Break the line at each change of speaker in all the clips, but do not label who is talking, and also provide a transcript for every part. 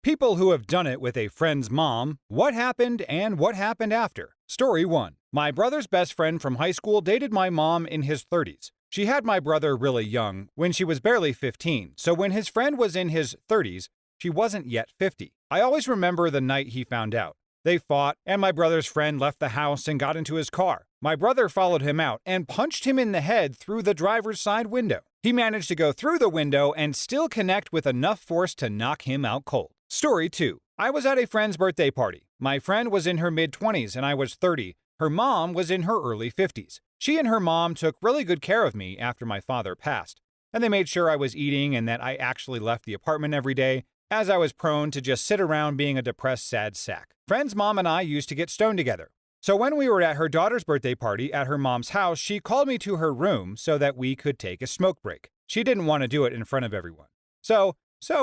People who have done it with a friend's mom, what happened and what happened after. Story 1. My brother's best friend from high school dated my mom in his 30s. She had my brother really young, when she was barely 15, so when his friend was in his 30s, she wasn't yet 50. I always remember the night he found out. They fought, and my brother's friend left the house and got into his car. My brother followed him out and punched him in the head through the driver's side window. He managed to go through the window and still connect with enough force to knock him out cold. Story 2. I was at a friend's birthday party. My friend was in her mid-20s and I was 30. Her mom was in her early 50s. She and her mom took really good care of me after my father passed, and they made sure I was eating and that I actually left the apartment every day, as I was prone to just sit around being a depressed, sad sack. Friend's mom and I used to get stoned together. So when we were at her daughter's birthday party at her mom's house, she called me to her room so that we could take a smoke break. She didn't want to do it in front of everyone. So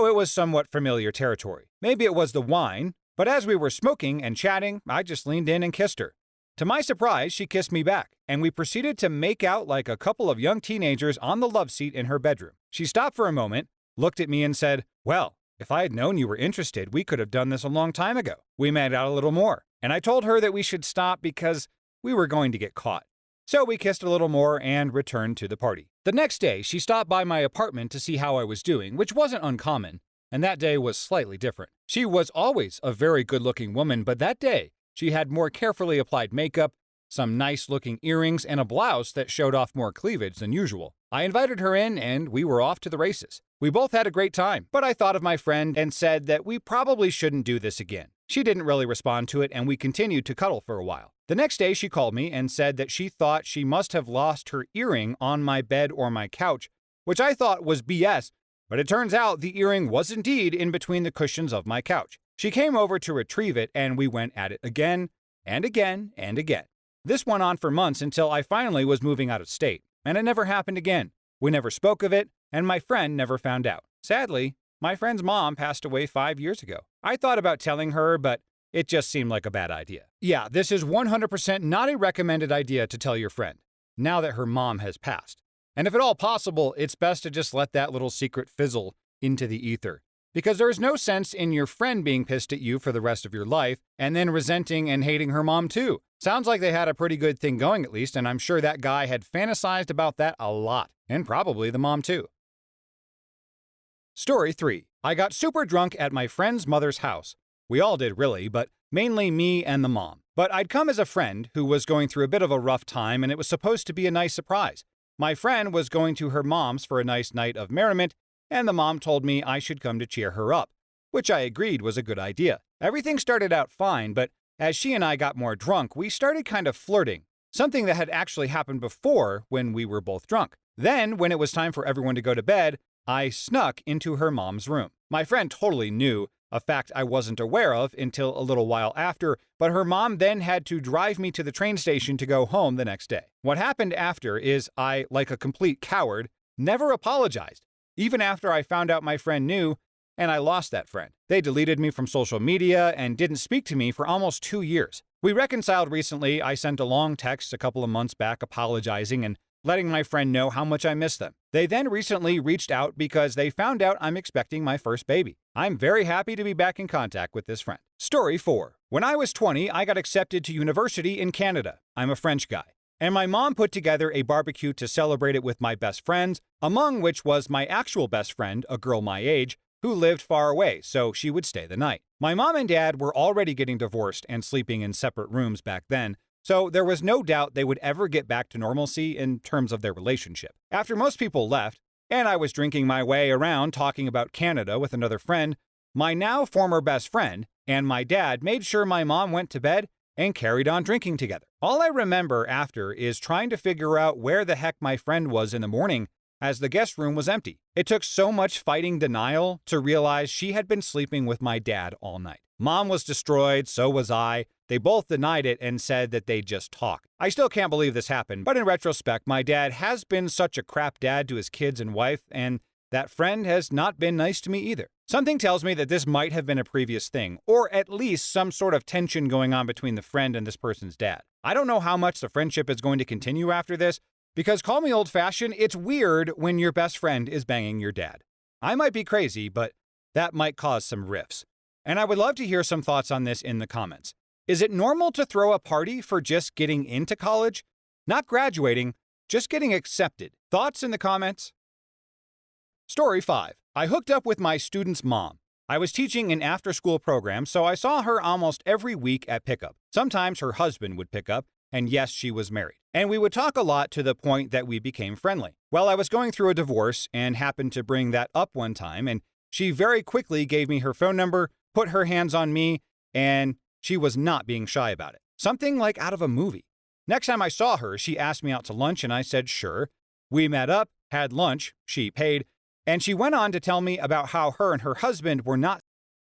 it was somewhat familiar territory. Maybe it was the wine, but as we were smoking and chatting, I just leaned in and kissed her. To my surprise, she kissed me back, and we proceeded to make out like a couple of young teenagers on the love seat in her bedroom. She stopped for a moment, looked at me and said, "Well, if I had known you were interested, we could have done this a long time ago." We made out a little more, and I told her that we should stop because we were going to get caught. So we kissed a little more and returned to the party. The next day, she stopped by my apartment to see how I was doing, which wasn't uncommon, and that day was slightly different. She was always a very good-looking woman, but that day, she had more carefully applied makeup, some nice-looking earrings, and a blouse that showed off more cleavage than usual. I invited her in, and we were off to the races. We both had a great time, but I thought of my friend and said that we probably shouldn't do this again. She didn't really respond to it, and we continued to cuddle for a while. The next day, she called me and said that she thought she must have lost her earring on my bed or my couch, which I thought was BS, but it turns out the earring was indeed in between the cushions of my couch. She came over to retrieve it, and we went at it again, and again, and again. This went on for months until I finally was moving out of state, and it never happened again. We never spoke of it, and my friend never found out. Sadly, my friend's mom passed away 5 years ago. I thought about telling her, but it just seemed like a bad idea. Yeah, this is 100% not a recommended idea to tell your friend, now that her mom has passed. And if at all possible, it's best to just let that little secret fizzle into the ether. Because there is no sense in your friend being pissed at you for the rest of your life and then resenting and hating her mom too. Sounds like they had a pretty good thing going at least, and I'm sure that guy had fantasized about that a lot, and probably the mom too. Story 3. I got super drunk at my friend's mother's house. We all did really, but mainly me and the mom. But I'd come as a friend who was going through a bit of a rough time, and it was supposed to be a nice surprise. My friend was going to her mom's for a nice night of merriment, and the mom told me I should come to cheer her up, which I agreed was a good idea. Everything started out fine, but as she and I got more drunk, we started kind of flirting, something that had actually happened before when we were both drunk. Then, when it was time for everyone to go to bed, I snuck into her mom's room. My friend totally knew, a fact I wasn't aware of until a little while after, but her mom then had to drive me to the train station to go home the next day. What happened after is I, like a complete coward, never apologized, even after I found out my friend knew, and I lost that friend. They deleted me from social media and didn't speak to me for almost 2 years. We reconciled recently. I sent a long text a couple of months back apologizing and letting my friend know how much I miss them. They then recently reached out because they found out I'm expecting my first baby. I'm very happy to be back in contact with this friend. Story 4. When I was 20, I got accepted to university in Canada. I'm a French guy. And my mom put together a barbecue to celebrate it with my best friends, among which was my actual best friend, a girl my age, who lived far away, so she would stay the night. My mom and dad were already getting divorced and sleeping in separate rooms back then, so there was no doubt they would ever get back to normalcy in terms of their relationship. After most people left, and I was drinking my way around talking about Canada with another friend, my now former best friend and my dad made sure my mom went to bed and carried on drinking together. All I remember after is trying to figure out where the heck my friend was in the morning, as the guest room was empty. It took so much fighting denial to realize she had been sleeping with my dad all night. Mom was destroyed, so was I. They both denied it and said that they just talked. I still can't believe this happened, but in retrospect, my dad has been such a crap dad to his kids and wife, and that friend has not been nice to me either. Something tells me that this might have been a previous thing, or at least some sort of tension going on between the friend and this person's dad. I don't know how much the friendship is going to continue after this, because call me old-fashioned, it's weird when your best friend is banging your dad. I might be crazy, but that might cause some rifts. and I would love to hear some thoughts on this in the comments. Is it normal to throw a party for just getting into college? Not graduating, just getting accepted. Thoughts in the comments? Story 5. I hooked up with my student's mom. I was teaching an after-school program, so I saw her almost every week at pickup. Sometimes her husband would pick up, and yes, she was married. And we would talk a lot to the point that we became friendly. Well, I was going through a divorce and happened to bring that up one time, and she very quickly gave me her phone number, put her hands on me, and she was not being shy about it. Something like out of a movie. Next time I saw her, she asked me out to lunch, and I said sure. We met up, had lunch, she paid, and she went on to tell me about how her and her husband were not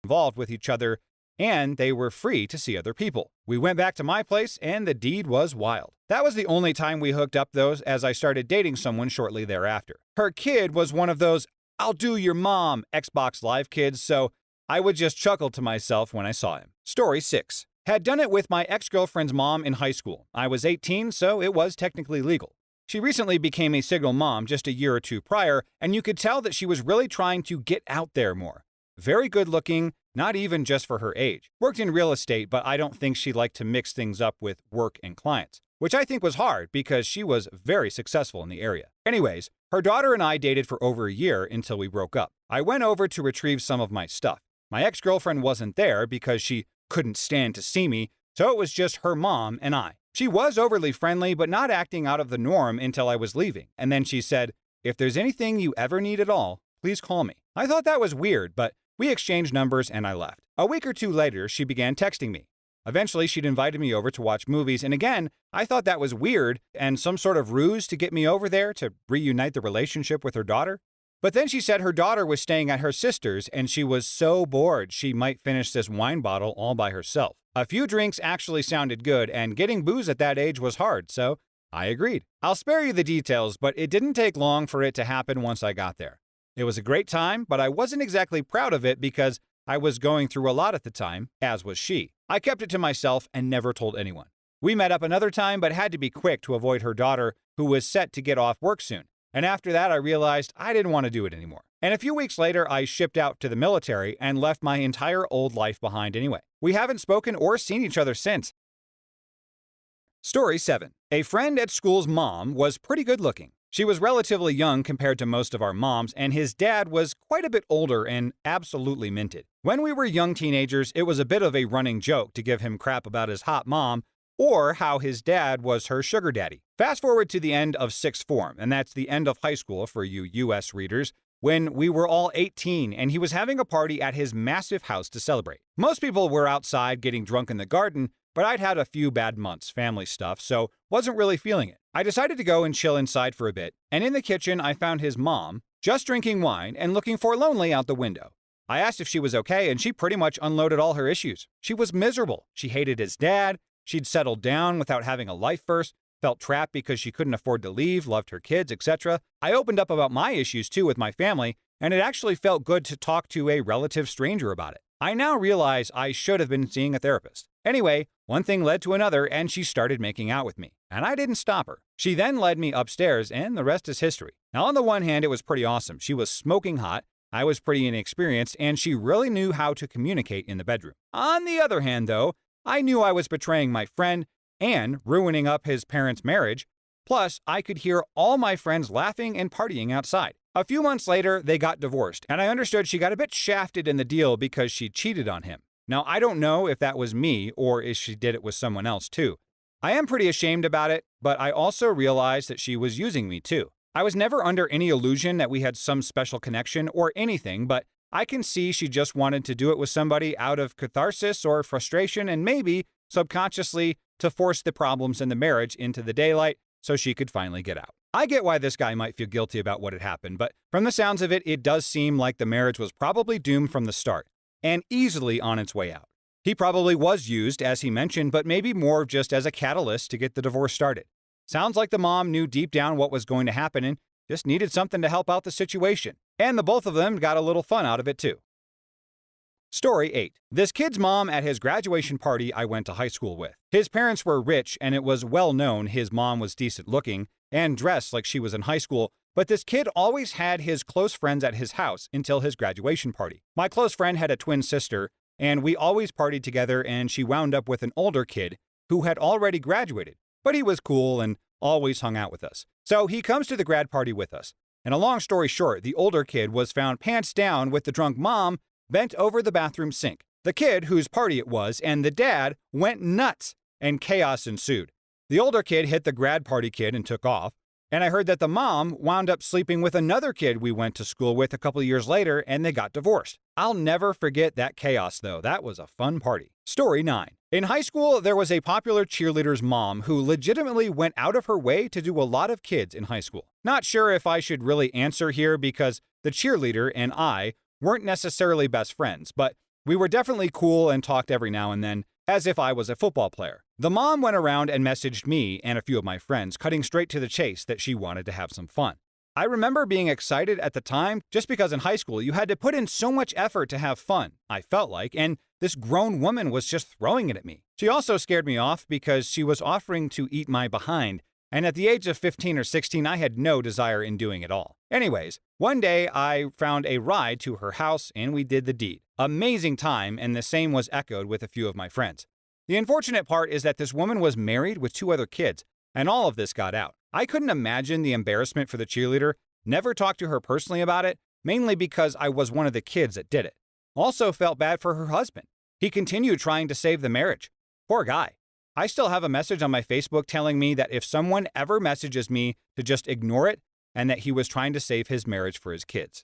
involved with each other and they were free to see other people. We went back to my place and the deed was wild. That was the only time we hooked up though, as I started dating someone shortly thereafter. Her kid was one of those "I'll do your mom" Xbox Live kids, so I would just chuckle to myself when I saw him. Story 6. Had done it with my ex-girlfriend's mom in high school. I was 18, so it was technically legal. She recently became a single mom just a year or two prior, and you could tell that she was really trying to get out there more. Very good looking, not even just for her age. Worked in real estate, but I don't think she liked to mix things up with work and clients, which I think was hard because she was very successful in the area. Anyways, her daughter and I dated for over a year until we broke up. I went over to retrieve some of my stuff. My ex-girlfriend wasn't there because she couldn't stand to see me, so it was just her mom and I. She was overly friendly, but not acting out of the norm until I was leaving. And then she said, "If there's anything you ever need at all, please call me." I thought that was weird, but we exchanged numbers and I left. A week or two later, she began texting me. Eventually, she'd invited me over to watch movies, and again, I thought that was weird and some sort of ruse to get me over there to reunite the relationship with her daughter. But then she said her daughter was staying at her sister's and she was so bored she might finish this wine bottle all by herself. A few drinks actually sounded good, and getting booze at that age was hard, so I agreed. I'll spare you the details, but it didn't take long for it to happen once I got there. It was a great time, but I wasn't exactly proud of it because I was going through a lot at the time, as was she. I kept it to myself and never told anyone. We met up another time, but had to be quick to avoid her daughter, who was set to get off work soon. And after that, I realized I didn't want to do it anymore. And a few weeks later, I shipped out to the military and left my entire old life behind anyway. We haven't spoken or seen each other since. Story 7. A friend at school's mom was pretty good looking. She was relatively young compared to most of our moms, and his dad was quite a bit older and absolutely minted. When we were young teenagers, it was a bit of a running joke to give him crap about his hot mom or how his dad was her sugar daddy. Fast forward to the end of sixth form, and that's the end of high school for you US readers, when we were all 18 and he was having a party at his massive house to celebrate. Most people were outside getting drunk in the garden, but I'd had a few bad months, family stuff, so wasn't really feeling it. I decided to go and chill inside for a bit, and in the kitchen I found his mom, just drinking wine and looking forlornly out the window. I asked if she was okay, and she pretty much unloaded all her issues. She was miserable. She hated his dad. She'd settled down without having a life first, felt trapped because she couldn't afford to leave, loved her kids, etc. I opened up about my issues too with my family, and it actually felt good to talk to a relative stranger about it. I now realize I should have been seeing a therapist. Anyway, one thing led to another, and she started making out with me. And I didn't stop her. She then led me upstairs, and the rest is history. Now, on the one hand, it was pretty awesome. She was smoking hot, I was pretty inexperienced, and she really knew how to communicate in the bedroom. On the other hand, though, I knew I was betraying my friend and ruining up his parents' marriage. Plus, I could hear all my friends laughing and partying outside. A few months later, they got divorced, and I understood she got a bit shafted in the deal because she cheated on him. Now, I don't know if that was me or if she did it with someone else too. I am pretty ashamed about it, but I also realized that she was using me too. I was never under any illusion that we had some special connection or anything, but I can see she just wanted to do it with somebody out of catharsis or frustration and maybe, subconsciously, to force the problems in the marriage into the daylight so she could finally get out. I get why this guy might feel guilty about what had happened, but from the sounds of it, it does seem like the marriage was probably doomed from the start and easily on its way out. He probably was used, as he mentioned, but maybe more just as a catalyst to get the divorce started. Sounds like the mom knew deep down what was going to happen and just needed something to help out the situation. And the both of them got a little fun out of it too. Story 8. This kid's mom at his graduation party I went to high school with. His parents were rich, and it was well known his mom was decent looking and dressed like she was in high school, but this kid always had his close friends at his house until his graduation party. My close friend had a twin sister, and we always partied together, and she wound up with an older kid who had already graduated, but he was cool and always hung out with us. So he comes to the grad party with us. And a long story short, the older kid was found pants down with the drunk mom bent over the bathroom sink. The kid, whose party it was, and the dad went nuts, and chaos ensued. The older kid hit the grad party kid and took off, and I heard that the mom wound up sleeping with another kid we went to school with a couple years later, and they got divorced. I'll never forget that chaos, though. That was a fun party. Story 9. In high school, there was a popular cheerleader's mom who legitimately went out of her way to do a lot of kids in high school. Not sure if I should really answer here because the cheerleader and I weren't necessarily best friends, but we were definitely cool and talked every now and then, as if I was a football player. The mom went around and messaged me and a few of my friends, cutting straight to the chase that she wanted to have some fun. I remember being excited at the time just because in high school you had to put in so much effort to have fun, I felt like, and this grown woman was just throwing it at me. She also scared me off because she was offering to eat my behind, and at the age of 15 or 16 I had no desire in doing it all. Anyways, one day I found a ride to her house and we did the deed. Amazing time, and the same was echoed with a few of my friends. The unfortunate part is that this woman was married with 2 other kids, and all of this got out. I couldn't imagine the embarrassment for the cheerleader, never talked to her personally about it, mainly because I was one of the kids that did it. Also felt bad for her husband. He continued trying to save the marriage. Poor guy. I still have a message on my Facebook telling me that if someone ever messages me to just ignore it, and that he was trying to save his marriage for his kids.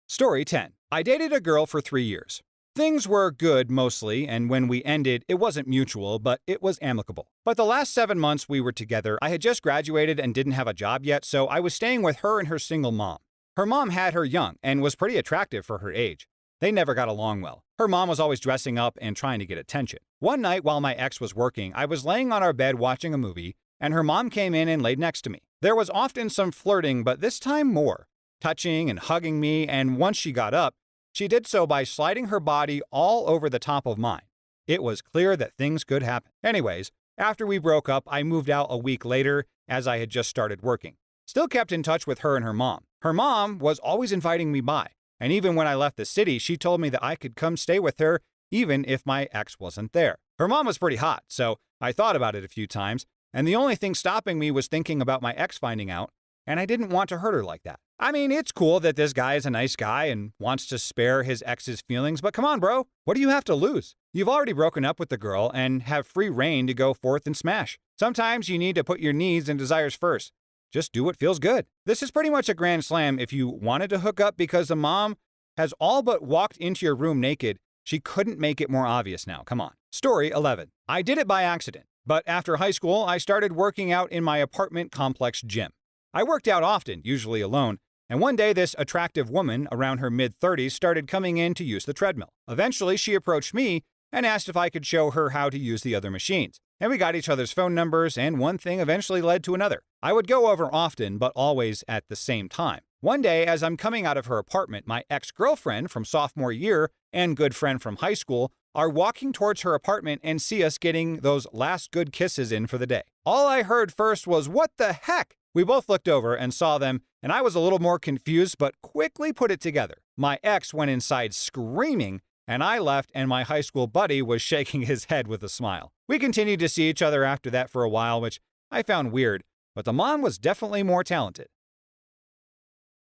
Story 10. I dated a girl for 3 years. Things were good mostly, and when we ended, it wasn't mutual, but it was amicable. But the last 7 months we were together, I had just graduated and didn't have a job yet, so I was staying with her and her single mom. Her mom had her young and was pretty attractive for her age. They never got along well. Her mom was always dressing up and trying to get attention. One night while my ex was working, I was laying on our bed watching a movie, and her mom came in and laid next to me. There was often some flirting, but this time more, touching and hugging me, and once she got up, she did so by sliding her body all over the top of mine. It was clear that things could happen. Anyways, after we broke up, I moved out a week later as I had just started working. Still kept in touch with her and her mom. Her mom was always inviting me by, and even when I left the city, she told me that I could come stay with her even if my ex wasn't there. Her mom was pretty hot, so I thought about it a few times, and the only thing stopping me was thinking about my ex finding out, and I didn't want to hurt her like that. I mean, it's cool that this guy is a nice guy and wants to spare his ex's feelings, but come on, bro. What do you have to lose? You've already broken up with the girl and have free reign to go forth and smash. Sometimes you need to put your needs and desires first. Just do what feels good. This is pretty much a grand slam if you wanted to hook up because the mom has all but walked into your room naked. She couldn't make it more obvious now. Come on. Story 11. I did it by accident, but after high school, I started working out in my apartment complex gym. I worked out often, usually alone, and one day this attractive woman around her mid-30s started coming in to use the treadmill. Eventually, she approached me and asked if I could show her how to use the other machines. And we got each other's phone numbers, and one thing eventually led to another. I would go over often, but always at the same time. One day, as I'm coming out of her apartment, my ex-girlfriend from sophomore year and good friend from high school are walking towards her apartment and see us getting those last good kisses in for the day. All I heard first was, "What the heck?" We both looked over and saw them, and I was a little more confused, but quickly put it together. My ex went inside screaming, and I left, and my high school buddy was shaking his head with a smile. We continued to see each other after that for a while, which I found weird, but the mom was definitely more talented.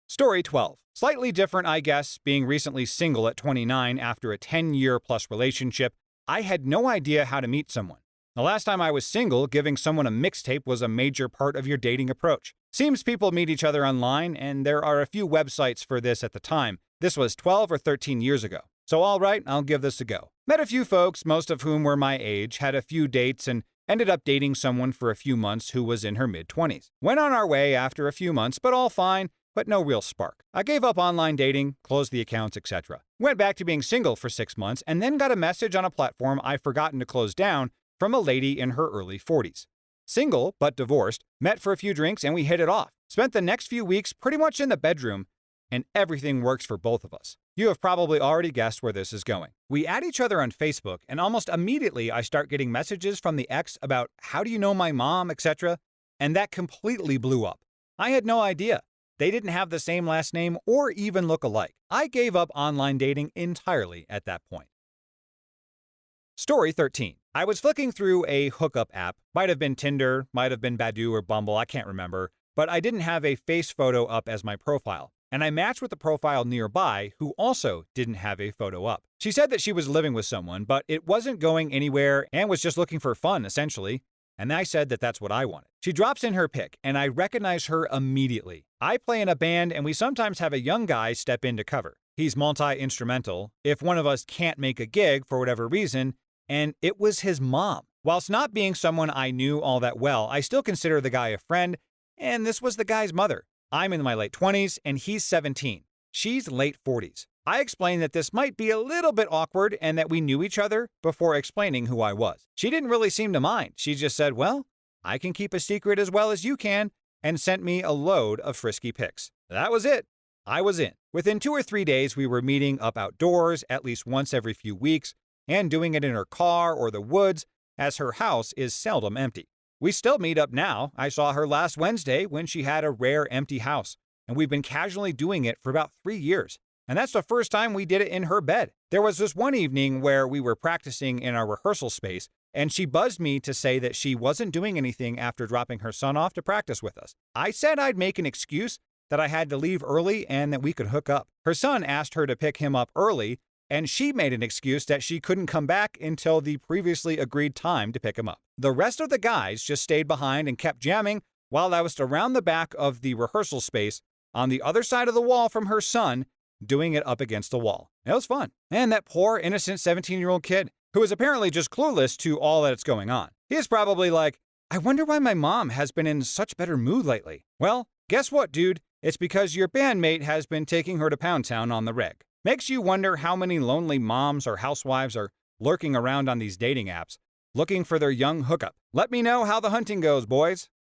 Story 12. Slightly different, I guess, being recently single at 29 after a 10-year-plus relationship, I had no idea how to meet someone. The last time I was single, giving someone a mixtape was a major part of your dating approach. Seems people meet each other online, and there are a few websites for this at the time. This was 12 or 13 years ago. So all right, I'll give this a go. Met a few folks, most of whom were my age, had a few dates, and ended up dating someone for a few months who was in her mid-20s. Went on our way after a few months, but all fine, but no real spark. I gave up online dating, closed the accounts, etc. Went back to being single for 6 months, and then got a message on a platform I'd forgotten to close down from a lady in her early 40s. Single, but divorced, met for a few drinks, and we hit it off. Spent the next few weeks pretty much in the bedroom, and everything works for both of us. You have probably already guessed where this is going. We add each other on Facebook, and almost immediately I start getting messages from the ex about how do you know my mom, etc., and that completely blew up. I had no idea. They didn't have the same last name or even look alike. I gave up online dating entirely at that point. Story 13. I was flicking through a hookup app. Might have been Tinder, might have been Badoo or Bumble, I can't remember. But I didn't have a face photo up as my profile. And I matched with a profile nearby who also didn't have a photo up. She said that she was living with someone, but it wasn't going anywhere and was just looking for fun, essentially. And I said that that's what I wanted. She drops in her pic, and I recognize her immediately. I play in a band, and we sometimes have a young guy step in to cover. He's multi-instrumental if one of us can't make a gig for whatever reason, and it was his mom. Whilst not being someone I knew all that well, I still consider the guy a friend, and this was the guy's mother. I'm in my late 20s, and he's 17. She's late 40s. I explained that this might be a little bit awkward and that we knew each other before explaining who I was. She didn't really seem to mind. She just said, well, I can keep a secret as well as you can, and sent me a load of frisky pics. That was it. I was in. Within 2 or 3 days, we were meeting up outdoors at least once every few weeks and doing it in her car or the woods, as her house is seldom empty. We still meet up now. I saw her last Wednesday when she had a rare empty house, and we've been casually doing it for about 3 years. And that's the first time we did it in her bed. There was this one evening where we were practicing in our rehearsal space, and she buzzed me to say that she wasn't doing anything after dropping her son off to practice with us. I said I'd make an excuse that I had to leave early and that we could hook up. Her son asked her to pick him up early, and she made an excuse that she couldn't come back until the previously agreed time to pick him up. The rest of the guys just stayed behind and kept jamming while I was around the back of the rehearsal space on the other side of the wall from her son, doing it up against the wall. It was fun. And that poor, innocent 17-year-old kid, who is apparently just clueless to all that's going on. He is probably like, I wonder why my mom has been in such better mood lately. Well, guess what, dude? It's because your bandmate has been taking her to Pound Town on the reg. Makes you wonder how many lonely moms or housewives are lurking around on these dating apps, looking for their young hookup. Let me know how the hunting goes, boys.